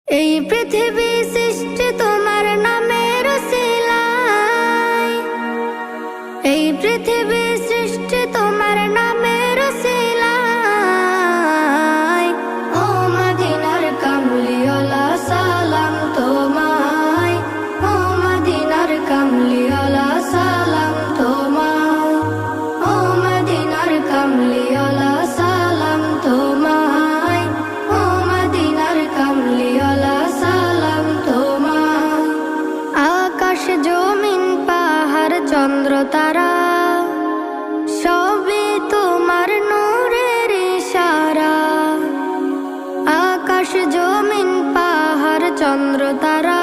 এই পৃথিবী সৃষ্টি তোমার নামের উসিলায়, এই পৃথিবী সৃষ্টি তোমার নামের উসিলায়। ও মদিনার কামলিওয়ালা সালাম তোমায়, ও মদিনার কামলিওয়ালা সালাম তোমায়, ও মদিনার কামলিওয়ালা সালাম তোমায়, ও মদিনার কামলিওয়ালা সালাম তোমায়। আকাশ জমিন পাহাড় চন্দ্র তারা সবই তোমার নূরের ইশারা। আকাশ জমিন পাহাড় চন্দ্র তারা